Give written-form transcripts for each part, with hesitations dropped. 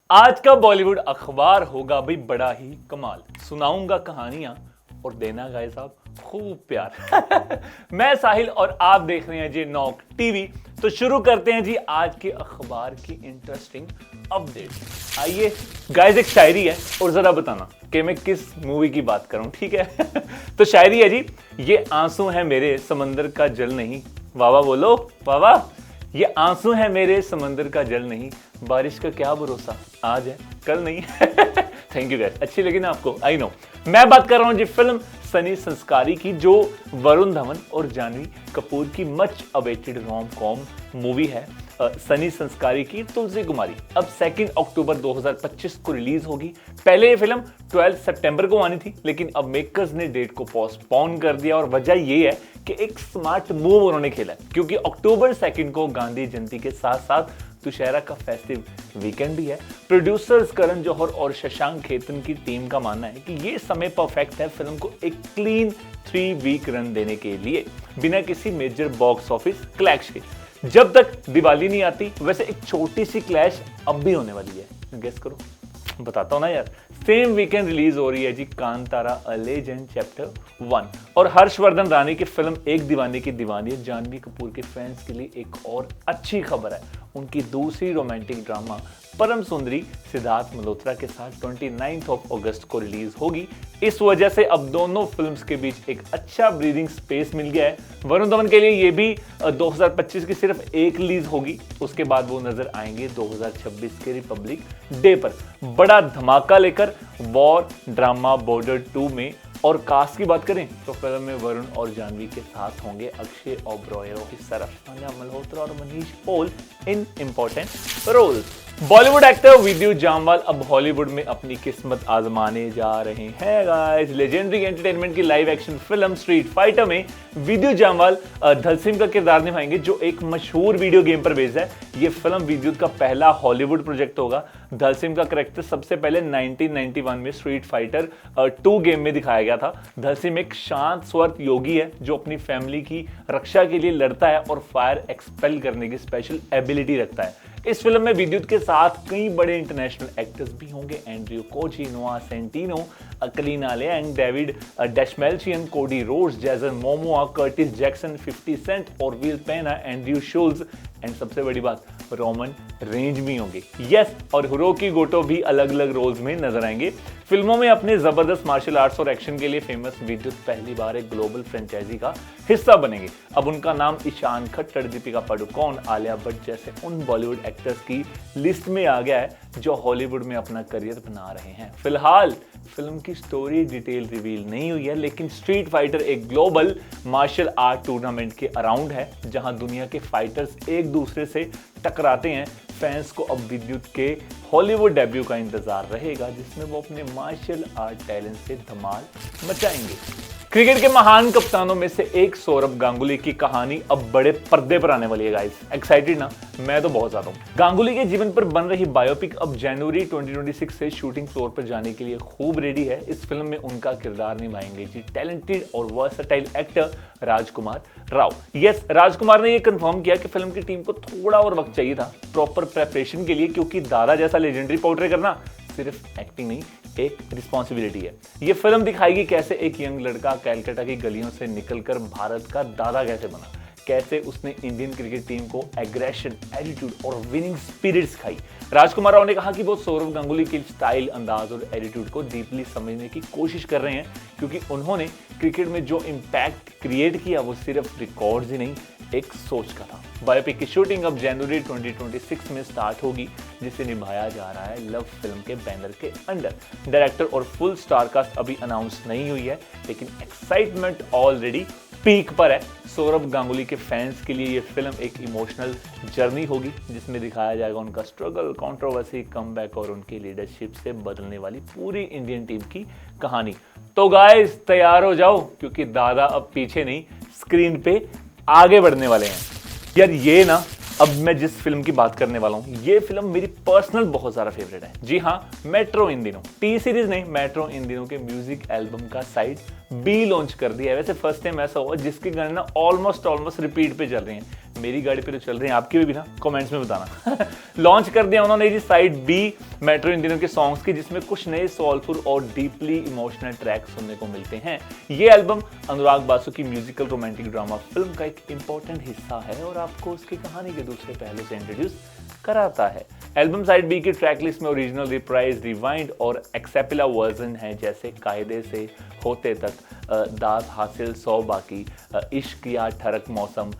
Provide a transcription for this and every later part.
आज का बॉलीवुड अखबार होगा भाई बड़ा ही कमाल। सुनाऊंगा कहानियां और देना गाइस साहब खूब प्यार। मैं साहिल और आप देख रहे हैं जी नॉक टीवी। तो शुरू करते हैं जी आज के अखबार की इंटरेस्टिंग अपडेट। आइए गाइस, एक शायरी है और जरा बताना कि मैं किस मूवी की बात करूं, ठीक है? तो शायरी है जी, ये आंसू है मेरे समंदर का जल नहीं। वाह वाह बोलो वाह वाह। ये आंसू है मेरे समंदर का जल नहीं, बारिश का क्या भरोसा, आज है कल नहीं। थैंक यू गाइस, अच्छी लगी ना आपको? I know. मैं बात कर रहा हूं जी फिल्म सनी संस्कारी की, जो वरुण धवन और जानवी कपूर की much awaited rom com movie है सनी संस्कारी की तुलसी कुमारी। अब 2 अक्टूबर 2025 को रिलीज होगी। पहले ये फिल्म 12 सितंबर को आनी थी, लेकिन अब मेकर्स ने डेट को पोस्टपोन कर दिया और वजह ये है कि एक स्मार्ट मूव उन्होंने खेला है, क्योंकि अक्टूबर 2 को गांधी जयंती के साथ साथ दुशहरा का फेस्टिव वीकेंड भी है। प्रोड्यूसर्स करण जौहर और शशांक खेतन की टीम का मानना है कि ये समय परफेक्ट है फिल्म को एक क्लीन 3 वीक रन देने के लिए, बिना किसी मेजर बॉक्स ऑफिस क्लैश के। जब तक दिवाली नहीं आती, वैसे एक छोटी सी क्लैश अब भी होने वाली है। गेस करो, बताता हूं ना यार। सेम वीकेंड रिलीज हो रही है जी कांतारा अ लेजेंड चैप्टर 1, और हर्षवर्धन रानी की फिल्म एक दीवाने की दीवानी है। जानवी कपूर के फैंस के लिए एक और अच्छी खबर है, उनकी दूसरी रोमांटिक ड्रामा परम सुंदरी सिद्धार्थ मल्होत्रा के साथ 29 अगस्त को रिलीज होगी। इस वजह से अब दोनों फिल्म्स के बीच एक अच्छा ब्रीदिंग स्पेस मिल गया है। वरुण धवन के लिए ये भी 2025 की सिर्फ एक रिलीज होगी, उसके बाद वो नजर आएंगे 2026 के रिपब्लिक डे पर बड़ा धमाका लेकर वॉर ड्रामा बॉर्डर 2 में। और कास्ट की बात करें तो फिल्म में वरुण और जानवी के साथ होंगे अक्षय ओबरॉय, रोहित सरफ, तान्या मल्होत्रा और मनीष पॉल इन important roles. Bollywood actor विद्यु Jammwal अब हॉलीवुड में अपनी किस्मत आजमाने जा रहे हैं गाइस। लेजेंडरी एंटरटेनमेंट की live action film street fighter में विद्यु जामवाल धलसिम का किरदार निभाएंगे, जो एक मशहूर वीडियो गेम पर बेस्ड है। ये फिल्म विद्युत का पहला हॉलीवुड प्रोजेक्ट होगा। धलसिम का कैरेक्टर सबसे पहले 1991 में स्ट्रीट फाइटर 2 गेम में दिखाया गया था। धलसिम एक शांत स्वर्त योगी है जो अपनी फैमिली की रक्षा के लिए लड़ता है और फायर एक्सपेल करने की स्पेशल एबिलिटी रखता है। इस फिल्म में विद्युत के साथ कई बड़े इंटरनेशनल एक्टर्स भी होंगे। Andrew Koji, Noah Centineo, Callina Liang, David Dastmalchian, Cody Rhodes, Jason Momoa, Curtis Jackson, 50 cent और विल पेना, एंड्रयू शुल्ज एंड सबसे बड़ी बात रोमन रेंज भी होंगे। यस, और हिरोकी गोटो भी अलग अलग रोल्स में नजर आएंगे। फिल्मों में अपने जबरदस्त मार्शल आर्ट्स और एक्शन के लिए फेमस विद्युत पहली बार एक ग्लोबल फ्रेंचाइजी का हिस्सा बनेंगे। अब उनका नाम ईशान खट्टर, दीपिका पादुकोण, आलिया भट्ट जैसे उन बॉलीवुड एक्टर्स की लिस्ट में आ गया है जो हॉलीवुड में अपना करियर बना रहे हैं। फिलहाल फिल्म की स्टोरी डिटेल रिवील नहीं हुई है, लेकिन स्ट्रीट फाइटर एक ग्लोबल मार्शल आर्ट टूर्नामेंट के अराउंड है, जहां दुनिया के फाइटर्स एक दूसरे से टकराते हैं। फैंस को अब विद्युत के हॉलीवुड डेब्यू का इंतजार रहेगा, जिसमें वो अपने मार्शल आर्ट टैलेंट से धमाल मचाएंगे। क्रिकेट के महान कप्तानों में से एक सौरभ गांगुली की कहानी अब बड़े पर्दे पर आने वाली है गाइस। एक्साइटेड ना? मैं तो बहुत ज्यादा हूं। गांगुली के जीवन पर बन रही बायोपिक अब जनवरी 2026 से शूटिंग फ्लोर पर जाने के लिए खूब रेडी है। इस फिल्म में उनका किरदार निभाएंगे जी टैलेंटेड और वर्सटाइल एक्टर राजकुमार राव। यस, राजकुमार ने यह कंफर्म किया कि फिल्म की टीम को थोड़ा और वक्त चाहिए था प्रॉपर प्रेपरेशन के लिए, क्योंकि दादा जैसा लेजेंडरी पोर्ट्रे करना सिर्फ एक्टिंग नहीं, एक रिस्पॉन्सिबिलिटी है। ये फिल्म दिखाएगी कैसे एक यंग लड़का कैलकाटा की गलियों से निकलकर भारत का दादा कैसे बना, कैसे उसने इंडियन क्रिकेट टीम को एग्रेशन, एटीट्यूड और विनिंग स्पिरिट सिखाई। राजकुमार राव ने कहा कि वो सौरव गांगुली के स्टाइल, अंदाज और एटीट्यूड को डीपली समझने की कोशिश कर रहे हैं, क्योंकि उन्होंने क्रिकेट में जो इम्पैक्ट क्रिएट किया वो सिर्फ रिकॉर्ड्स ही नहीं, एक सोच का था। बायोपिक की शूटिंग अब जनवरी 2026 में स्टार्ट होगी, जिसे निभाया जा रहा है लव फिल्म के बैनर के अंडर। डायरेक्टर और फुल स्टार कास्ट अभी अनाउंस नहीं हुई है, लेकिन एक्साइटमेंट ऑलरेडी पीक पर है। सौरभ गांगुली के फैंस के लिए ये फिल्म एक इमोशनल जर्नी होगी, जिसमें दिखाया जाएगा उनका स्ट्रगल, कंट्रोवर्सी, कमबैक और उनकी लीडरशिप से बदलने वाली पूरी इंडियन टीम की कहानी। तो गाइस तैयार हो जाओ, क्योंकि दादा अब पीछे नहीं, स्क्रीन पे आगे बढ़ने वाले हैं। यार ये ना, अब मैं जिस फिल्म की बात करने वाला हूं, ये फिल्म मेरी पर्सनल बहुत सारा फेवरेट है। जी हाँ, मेट्रो इन दिनों, टी सीरीज नहीं, मेट्रो इन दिनों के म्यूजिक एल्बम का साइड बी लॉन्च कर दिया है। वैसे फर्स्ट टाइम ऐसा हुआ जिसके गाने ना ऑलमोस्ट रिपीट पे चल रहे हैं। मेरी गाड़ी पे तो चल रहे हैं, आपकी भी ना कमेंट्स में बताना। लॉन्च कर दिया उन्होंने जी साइड बी मेट्रो इन दिनों के सॉन्ग्स की, जिसमें कुछ नए सोलफुल और डीपली इमोशनल ट्रैक सुनने को मिलते हैं। ये एल्बम अनुराग बासु की म्यूजिकल रोमांटिक ड्रामा फिल्म का एक इंपॉर्टेंट हिस्सा है और आपको उसकी कहानी के दूसरे पहलू से इंट्रोड्यूस कराता है। एल्बम साइड बी की ट्रैक लिस्ट में ओरिजिनल, रिप्राइज, रिवाइंड और एक्सेपिला वर्जन है, जैसे कायदे से होते तक, दाद हासिल, सौ बाकी, इश्क या ठरक मौसम,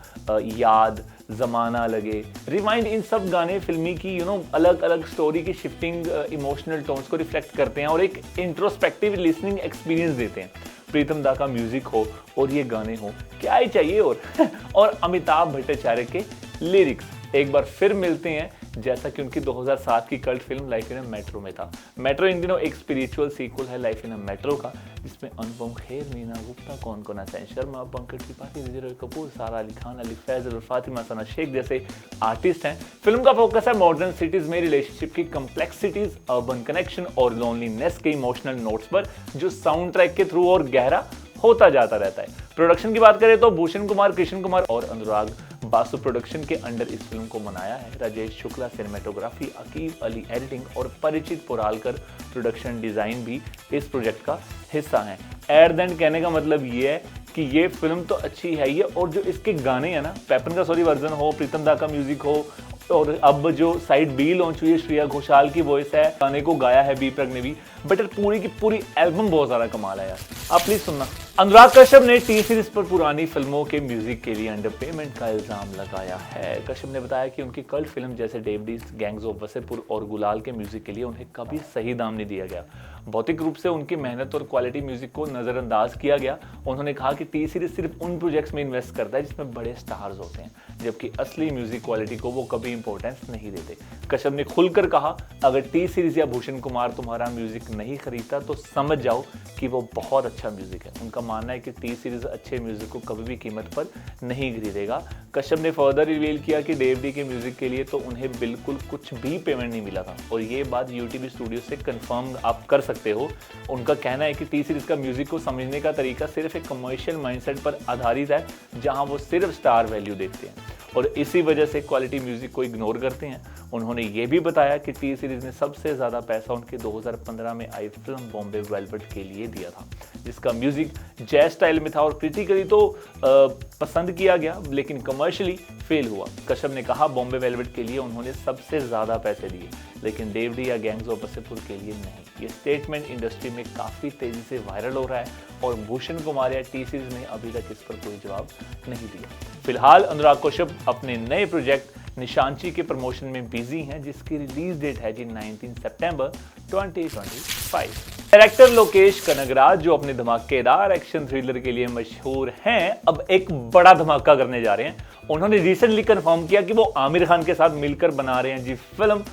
याद, जमाना लगे, रिवाइंड। इन सब गाने फिल्मी की अलग अलग स्टोरी की शिफ्टिंग इमोशनल टोन्स को रिफ्लेक्ट करते हैं और एक इंट्रोस्पेक्टिव लिसनिंग एक्सपीरियंस देते हैं। प्रीतम दा का म्यूजिक हो और ये गाने हो, क्या ही चाहिए और अमिताभ भट्टाचार्य के लिरिक्स एक बार फिर मिलते हैं, जैसा कि उनकी 2007 की cult film life in a metro में था। मेट्रो इन दिनों एक स्पिरिचुअल सीक्वल है लाइफ इन अ मेट्रो का, जिसमें अनुपम खेर, मीना गुप्ता, कौन सैन शर्मा, पंकज त्रिपाठी, विजय रॉय कपूर, सारा अली खान, अली फैजल और फातिमा सना शेख जैसे आर्टिस्ट हैं। फिल्म का फोकस है मॉडर्न सिटीज में रिलेशनशिप की कम्प्लेक्सिटीज, अर्बन कनेक्शन और लोनलीनेस के इमोशनल नोट्स पर, जो साउंड ट्रैक के थ्रू और गहरा होता जाता रहता है। प्रोडक्शन की बात करें तो भूषण कुमार, कृष्ण कुमार और अनुराग बासु प्रोडक्शन के अंडर इस फिल्म को बनाया है। राजेश शुक्ला सिनेमेटोग्राफी, अकीब अली एडिटिंग और परिचित पुरालकर प्रोडक्शन डिजाइन भी इस प्रोजेक्ट का हिस्सा हैं। एट द एंड कहने का मतलब ये है कि ये फिल्म तो अच्छी है ही, और जो इसके गाने हैं ना, पैपन का सॉरी वर्जन हो, प्रीतम दा का म्यूजिक हो, और अब जो साइड बी लॉन्च हुई है, श्रेया घोषाल की वॉइस है, गाने को गाया है बी प्रग ने भी, बट पूरी की पूरी एल्बम बहुत ज्यादा कमाल है यार, आप प्लीज सुनना। अनुराग कश्यप ने टी सीरीज पर पुरानी फिल्मों के म्यूजिक के लिए अंडर पेमेंट का इल्जाम लगाया है। कश्यप ने बताया कि उनकी कल्ट फिल्म जैसे डेवडीज, गैंग्स ऑफ वसेपुर और गुलाल के म्यूजिक के लिए उन्हें कभी सही दाम नहीं दिया गया। भौतिक रूप से उनकी मेहनत और क्वालिटी म्यूजिक को नजरअंदाज किया गया। उन्होंने कहा कि टी सीरीज सिर्फ उन प्रोजेक्ट्स में इन्वेस्ट करता है जिसमें बड़े स्टार्स होते हैं, जबकि असली म्यूजिक क्वालिटी को वो कभी इंपॉर्टेंस नहीं देते। कश्यप ने खुलकर कहा, अगर टी सीरीज या भूषण कुमार तुम्हारा म्यूजिक नहीं खरीदता तो समझ जाओ कि वो बहुत अच्छा म्यूजिक है। उनका मानना है कि टी सीरीज अच्छे म्यूजिक को कभी भी कीमत पर नहीं खरीदेगा। कश्यप ने फर्दर रिवील किया कि डेवडी के म्यूजिक के लिए तो उन्हें बिल्कुल कुछ भी पेमेंट नहीं मिला था, और ये बात यूटीवी स्टूडियो से कंफर्म आप कर सकते हो। उनका कहना है कि टी सीरीज का म्यूजिक को समझने का तरीका सिर्फ एक कमर्शियल माइंडसेट पर आधारित है, जहां वो सिर्फ स्टार वैल्यू देखते हैं और इसी वजह से क्वालिटी म्यूजिक को इग्नोर करते हैं। उन्होंने ये भी बताया कि टी सीरीज ने सबसे ज्यादा पैसा उनके 2015 में आई फिल्म बॉम्बे वेलवेट के लिए दिया था, जिसका म्यूजिक जैज स्टाइल में था और क्रिटिकली तो पसंद किया गया, लेकिन कमर्शियली फेल हुआ। कश्यप ने कहा, बॉम्बे वेलवेट के लिए उन्होंने सबसे ज्यादा पैसे दिए, लेकिन डेवडी या गैंग्स ऑफ वसेपुर के लिए नहीं। ये स्टेटमेंट इंडस्ट्री में काफी तेजी से वायरल हो रहा है और भूषण कुमार या टी सीरीज ने अभी तक इस पर कोई जवाब नहीं दिया। फिलहाल अनुराग कश्यप अपने नए प्रोजेक्ट निशांची के प्रमोशन में बिजी हैं, जिसकी रिलीज डेट है जी 19 सितंबर 2025। डायरेक्टर लोकेश कनगराज, जो अपने धमाकेदार एक्शन थ्रिलर के लिए मशहूर हैं, अब एक बड़ा धमाका करने जा रहे हैं। उन्होंने रिसेंटली कंफर्म किया कि वो आमिर खान के साथ मिलकर बना रहे हैं जी फिल्म,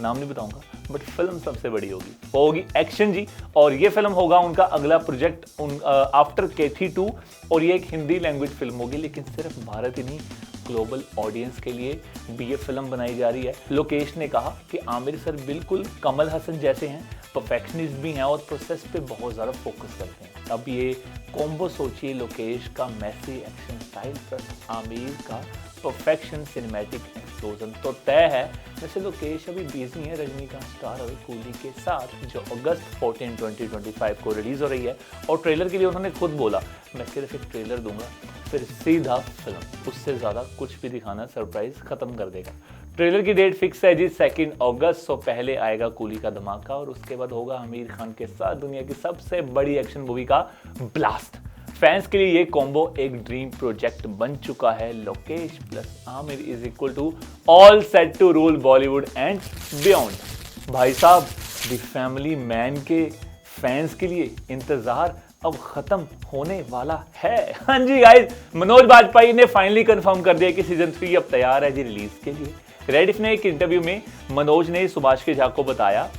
नाम नहीं बताऊंगा, बट फिल्म सबसे बड़ी होगी, वो होगी एक्शन जी। और ये फिल्म होगा उनका अगला प्रोजेक्ट आफ्टर केथी 2, और ये एक हिंदी लैंग्वेज फिल्म होगी, लेकिन सिर्फ भारत ही नहीं, ग्लोबल ऑडियंस के लिए भी ये फिल्म बनाई जा रही है। लोकेश ने कहा कि आमिर सर बिल्कुल कमल हसन जैसे हैं, परफेक्शनिस्ट भी हैं और प्रोसेस पे बहुत ज़्यादा फोकस करते हैं। अब ये कॉम्बो सोचिए, लोकेश का massy action style plus Aamir का परफेक्शन सिनेमैटिक एक्सप्लोजन, तो तय है। वैसे लोकेश अभी बिजी है रजनीकांत स्टार और कूली के साथ, जो अगस्त 14, 2025 को रिलीज हो रही है, और ट्रेलर के लिए उन्होंने खुद बोला, मैं सिर्फ एक ट्रेलर दूंगा फिर सीधा फिल्म, उससे ज़्यादा कुछ भी दिखाना सरप्राइज खत्म कर देगा। ट्रेलर की डेट फिक्स है जी 2 अगस्त, सो पहले आएगा कूली का धमाका और उसके बाद होगा आमिर खान के साथ दुनिया की सबसे बड़ी एक्शन मूवी का ब्लास्ट। फैंस के लिए ये कॉम्बो एक ड्रीम प्रोजेक्ट बन चुका है। Lokesh plus Aamir is equal to all set to rule Bollywood and beyond. भाई साहब, द फैमिली मैन के फैंस के लिए इंतजार अब खत्म होने वाला है। हाँ जी गाइस, मनोज बाजपेयी ने फाइनली कंफर्म कर दिया कि सीजन 3 अब तैयार है जी रिलीज के लिए। रेडिफ ने एक इंटरव्यू में मनोज ने सुभाष के झा को बताया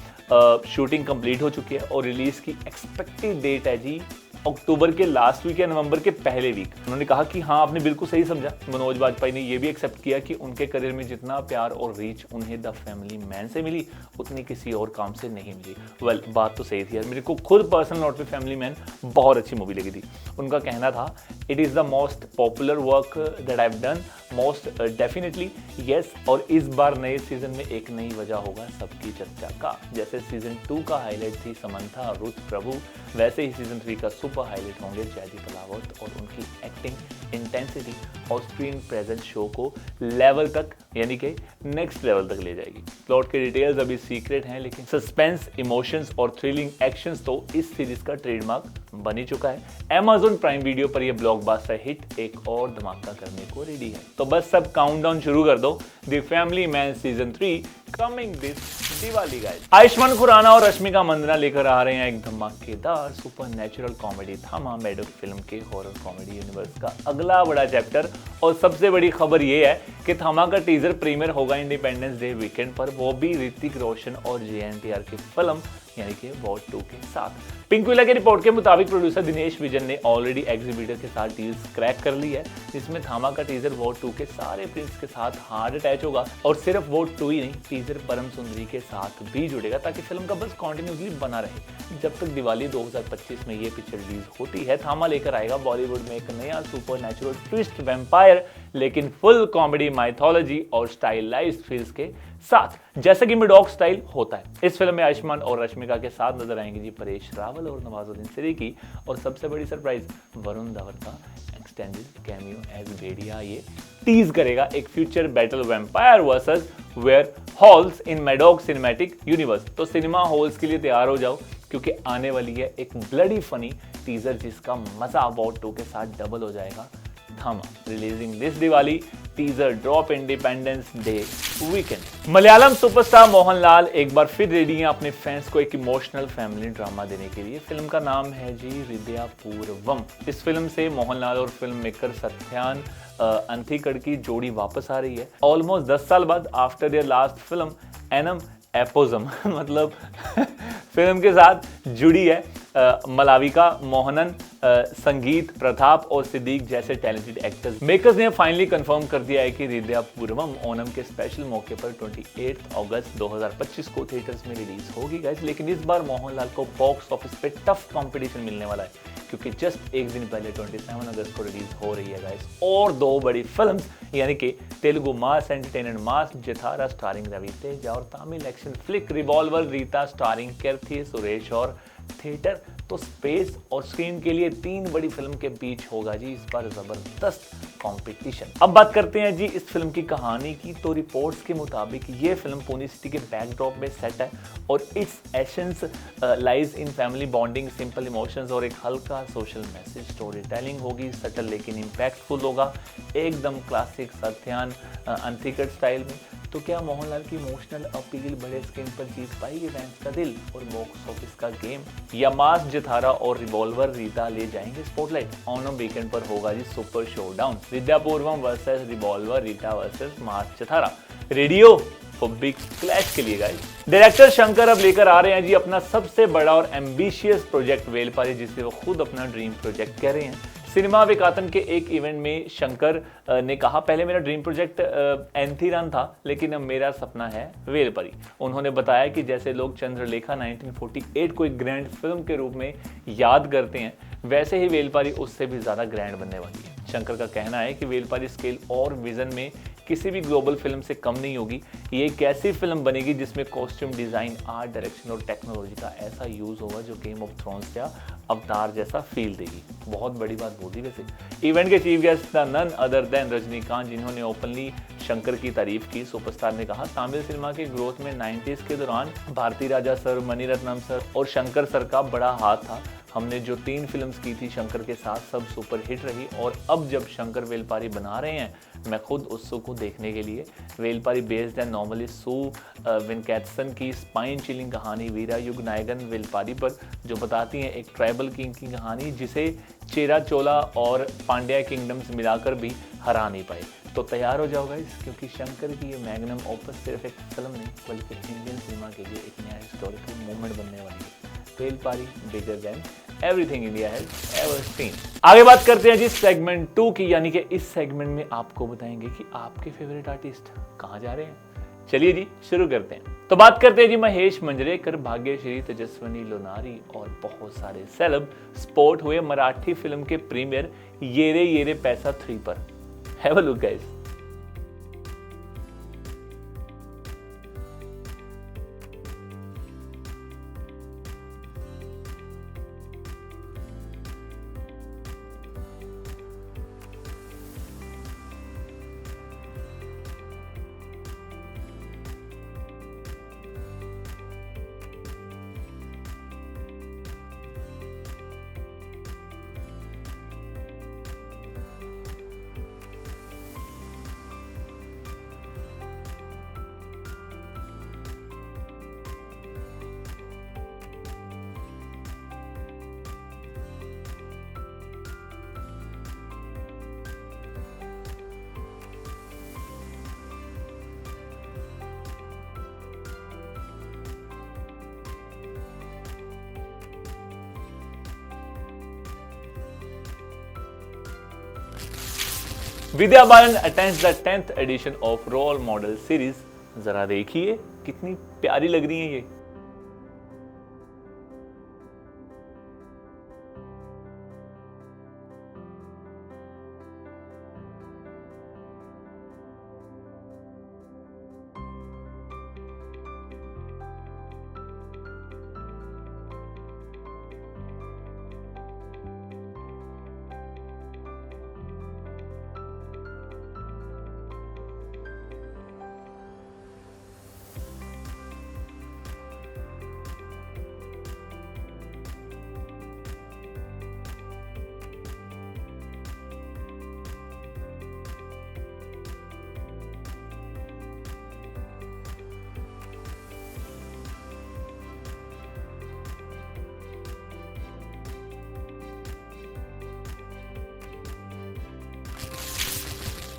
शूटिंग कंप्लीट हो चुकी है और रिलीज की एक्सपेक्टेड डेट है जी अक्टूबर के लास्ट वीक या नवंबर के पहले वीक। उन्होंने कहा कि हाँ, आपने बिल्कुल सही समझा। मनोज बाजपेयी ने यह भी एक्सेप्ट किया कि उनके करियर में जितना प्यार और रीच उन्हें द फैमिली मैन से मिली उतनी किसी और काम से नहीं मिली। वेल, बात तो सही थी यार। मेरे को खुद पर्सनल नोट पे फैमिली मैन बहुत अच्छी मूवी लगी थी। उनका कहना था, it is the most popular work that I have done, most definitely yes. और इस बार नए सीजन में एक नई वजह होगा सबकी चर्चा का। जैसे सीजन 2 का हाईलाइट थी समंथा रुथ प्रभु, वैसे ही सीजन 3 का सुपर हाईलाइट होंगे जयदीप अलावत और उनकी एक्टिंग इंटेंसिटी और स्क्रीन प्रेजेंस शो को लेवल तक, यानी कि नेक्स्ट लेवल तक ले जाएगी। प्लॉट के डिटेल्स अभी सीक्रेट हैं, लेकिन सस्पेंस, इमोशंस और थ्रिलिंग एक्शंस तो इस सीरीज का ट्रेडमार्क बन ही चुका है। Amazon प्राइम वीडियो पर यह ब्लॉकबस्टर हिट एक और धमाका करने को रेडी है। तो बस सब काउंटडाउन शुरू कर दो। The family man season 3 coming this Diwali guys. Ayushmann Khurrana और रश्मिका मंदाना लेकर आ रहे हैं एक धमाकेदार सुपरनैचुरल कॉमेडी थामा मैडॉक फिल्म के हॉरर कॉमेडी यूनिवर्स का अगला बड़ा चैप्टर। और सबसे बड़ी खबर यह है कि थामा का टीजर प्रीमियर होगा इंडिपेंडेंस डे वीकेंड पर, वो भी ऋतिक रोशन और JNTR की फिल्म यानी कि वॉर 2 के साथ। पिंकविला की रिपोर्ट के मुताबिक प्रोड्यूसर दिनेश विजन ने ऑलरेडी एग्जीबिटर के साथ डील्स क्रैक कर ली है, जिसमें थामा का टीजर वॉर 2 के सारे प्रिंट्स के साथ हार्ड अटैच होगा। और सिर्फ वॉर 2 ही नहीं, टीजर परम सुंदरी के साथ भी जुड़ेगा ताकि फिल्म का बस कॉन्टिन्यूसली बना रहे। जब तक दिवाली 2025 में ये पिक्चर रिलीज होती है, थामा लेकर आएगा बॉलीवुड में एक नया सुपर नेचुरल ट्विस्ट वैम्पायर, लेकिन फुल कॉमेडी, माइथोलॉजी और स्टाइलाइज्ड फील्स के साथ, जैसा कि मैडॉक स्टाइल होता है। इस फिल्म में आयुष्मान और रश्मिका के साथ नजर आएंगे जी परेश रावल और नवाजुद्दीन सिद्दीकी। और सबसे बड़ी सरप्राइज, वरुण धवन का एक्सटेंडेड कैमियो एज भेड़िया ये टीज करेगा एक future battle vampire versus werewolves in Maddock cinematic universe. तो सिनेमा हॉल्स के लिए तैयार हो जाओ, क्योंकि आने वाली है एक ब्लडी फनी टीजर जिसका मजा वॉर 2 के साथ डबल हो जाएगा। थामा releasing this Diwali, teaser drop independence day weekend. Malayalam superstar Mohanlal एक बार फिर रेडी हैं अपने फैंस को एक इमोशनल फैमिली ड्रामा देने के लिए। फिल्म का नाम है जी हृदयापूर्वम। इस फिल्म से मोहनलाल और फिल्म मेकर सत्यान अंथिकड़ की जोड़ी वापस आ रही है ऑलमोस्ट 10 साल बाद, आफ्टर देयर लास्ट फिल्म एनम एपोजम। मतलब फिल्म के साथ जुड़ी है मलाविका मोहनन, संगीत प्रताप और सिद्दीक जैसे टैलेंटेड एक्टर्स। मेकर्स ने फाइनली कंफर्म कर दिया है कि हृदयापूर्वम ओणम के स्पेशल मौके पर 28 अगस्त 2025 को थिएटर्स में रिलीज होगी गाइस। लेकिन इस बार मोहनलाल को बॉक्स ऑफिस पे टफ कंपटीशन मिलने वाला है, क्योंकि जस्ट एक दिन पहले 27 अगस्त को रिलीज हो रही है गाइस और दो बड़ी फिल्म्स, यानी कि Telugu mass entertainment mass Jathara starring Ravi Teja और Tamil action flick revolver Rita starring Keerthy Suresh और थिएटर। तो स्पेस और स्क्रीन के लिए 3 बड़ी फिल्म के बीच होगा जी इस बार जबरदस्त कंपटीशन। अब बात करते हैं जी इस फिल्म की कहानी की। तो रिपोर्ट्स के मुताबिक ये फिल्म पुणे सिटी के बैकड्रॉप में सेट है और its essence lies in family bonding, simple emotions और एक हल्का सोशल मैसेज। स्टोरी टेलिंग होगी सटल लेकिन इम्पैक्टफुल होगा, एकदम क्लासिक सत्यान अंथिकड़ स्टाइल में। तो क्या मोहनलाल की इमोशनल अपील बड़े स्क्रीन पर जीत पाएगी फैंस का दिल और बॉक्स ऑफिस का गेम, या मास जथारा और रिवॉल्वर रीता ले जाएंगे स्पॉटलाइट? ओणम वीकेंड पर होगा जी super showdown, Hridayapoorvam versus revolver Rita versus mass Jathara. Ready for big clash के लिए गाइस। डायरेक्टर शंकर अब लेकर आ रहे हैं जी अपना सबसे बड़ा और एम्बिशियस प्रोजेक्ट वेलपारी, जिसे वो खुद अपना ड्रीम प्रोजेक्ट कह रहे हैं। सिनेमा विकातन के एक इवेंट में शंकर ने कहा, पहले मेरा ड्रीम प्रोजेक्ट एंथीरन था, लेकिन अब मेरा सपना है वेलपरी। उन्होंने बताया कि जैसे लोग चंद्रलेखा 1948 को एक ग्रैंड फिल्म के रूप में याद करते हैं, वैसे ही वेलपारी उससे भी ज़्यादा ग्रैंड बनने वाली है। शंकर का कहना है कि वेलपारी स्केल और विजन में किसी भी ग्लोबल फिल्म से कम नहीं होगी। ये एक ऐसी फिल्म बनेगी जिसमें कॉस्ट्यूम डिज़ाइन, आर्ट डायरेक्शन और टेक्नोलॉजी का ऐसा यूज़ होगा जो गेम ऑफ थ्रोन्स या अवतार जैसा फील देगी। बहुत बड़ी बात बोली वैसे। इवेंट के चीफ गेस्ट था नन अदर देन रजनीकांत, जिन्होंने ओपनली शंकर की तारीफ की। सुपरस्टार ने कहा, तमिल सिनेमा के ग्रोथ में 90s के दौरान भारती राजा सर, मणिरत्नम सर और शंकर सर का बड़ा हाथ था। हमने जो 3 फिल्म्स की थी शंकर के साथ, सब सुपर हिट रही और अब जब शंकर वेलपारी बना रहे हैं, मैं खुद उत्सुक हूँ देखने के लिए। वेलपारी बेस्ड एंड नॉर्मलिस्ट सू विनकैटसन की स्पाइन चिलिंग कहानी वीरा युग नायगन वेलपारी पर, जो बताती हैं एक ट्राइबल किंग की कहानी जिसे चेरा चोला और पांड्या किंगडम्स मिलाकर भी हरा नहीं पाए। तो तैयार हो जाओ गाइस, क्योंकि शंकर की ये मैग्नम ओपस सिर्फ एक फिल्म नहीं बल्कि इंडियन सिनेमा के लिए एक नया हिस्टोरिकल मोमेंट बनने वाली है। Velpari bigger than everything India has ever seen. आगे बात करते हैं जी सेगमेंट 2 की, यानी कि इस सेगमेंट में आपको बताएंगे कि आपके फेवरेट आर्टिस्ट कहां जा रहे हैं। चलिए जी शुरू करते हैं। तो बात करते हैं जी महेश मंजरेकर, भाग्यश्री, तेजस्विनी लोनारी और बहुत सारे सेलेब स्पॉट हुए मराठी फिल्म के प्रीमियर ये रे पैसा 3 पर। Have a look guys. Vidya Balan attends the 10th edition of role model series. जरा देखिए कितनी प्यारी लग रही है ये।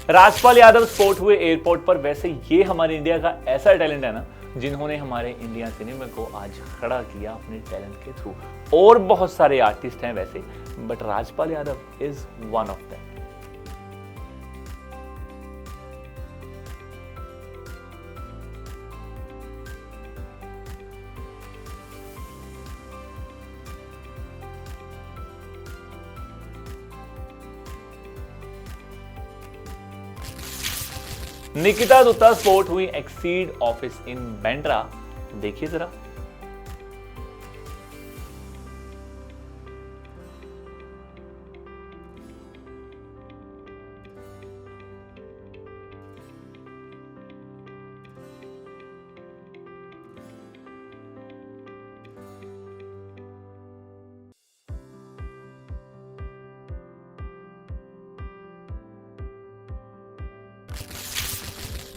राजपाल यादव स्पॉट हुए एयरपोर्ट पर। वैसे ये हमारे इंडिया का ऐसा टैलेंट है ना जिन्होंने हमारे इंडिया सिनेमा को आज खड़ा किया अपने टैलेंट के थ्रू। और बहुत सारे आर्टिस्ट हैं वैसे, but Rajpal Yadav is one of them. Nikita Dutta spot हुई एक्सीड ऑफिस इन बैंड्रा। देखिए जरा।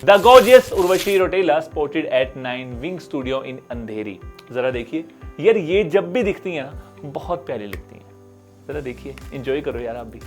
The gorgeous Urvashi Rautela spotted at 9 wing studio in Andheri. जरा देखिए यार, ये जब भी दिखती है ना बहुत प्यारी लगती हैं। जरा देखिए, एंजॉय करो यार आप भी।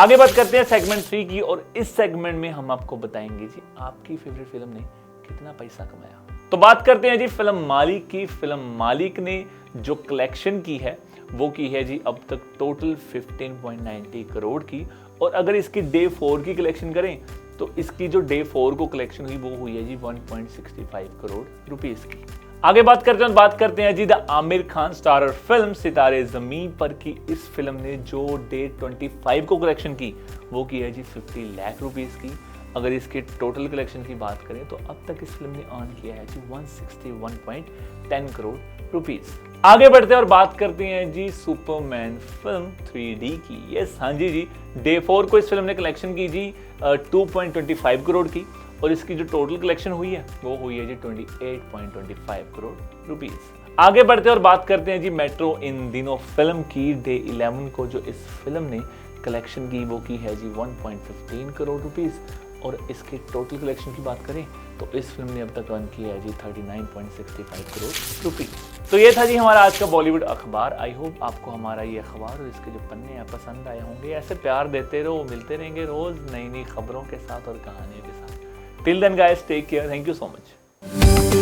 आगे बात करते हैं सेगमेंट 3 की, और इस सेगमेंट में हम आपको बताएंगे जी आपकी फेवरेट फिल्म ने कितना पैसा कमाया। तो बात करते हैं जी फिल्म मालिक की। फिल्म मालिक ने जो कलेक्शन की है वो की है जी अब तक टोटल 15.90 करोड़ की, और अगर इसकी डे 4 की कलेक्शन करें तो इसकी जो डे 4 को कलेक्शन हुई वो हुई है जी 1.65 करोड़ रुपीस की। आगे बात करते हैं जी the Aamir Khan starrer film Sitaare Zameen पर की। इस फिल्म ने जो डे 25 को कलेक्शन की वो की है जी 50 लाख रुपीस की। अगर इसके टोटल कलेक्शन की बात करें तो अब तक इस फिल्म ने अर्न किया है जी 161.10 करोड़ रुपीस। आगे बढ़ते हैं और बात करते हैं जी सुपरमैन फिल्म 3D की। यस, हाँ जी, डे 4 को इस फिल्म ने कलेक्शन की जी 2.25 करोड़ की, और इसकी जो टोटल कलेक्शन हुई है वो हुई है जी 28.25 करोड़ रुपीस। आगे बढ़ते हैं और बात करते हैं जी मेट्रो इन दिनों फिल्म की। डे 11 को जो इस फिल्म ने कलेक्शन की वो की है जी 1.15 करोड़ रुपीस, और इसके टोटल कलेक्शन की बात करें तो इस फिल्म ने अब तक अर्न किया है जी 39.65 करोड़ रुपीस। तो ये था जी हमारा आज का बॉलीवुड अखबार। आई होप आपको हमारा ये अखबार और इसके जो पन्ने हैं पसंद आए होंगे। ऐसे प्यार देते रहो, मिलते रहेंगे रोज नई नई खबरों के साथ और कहानियों के साथ। Till then guys, take care, thank you so much.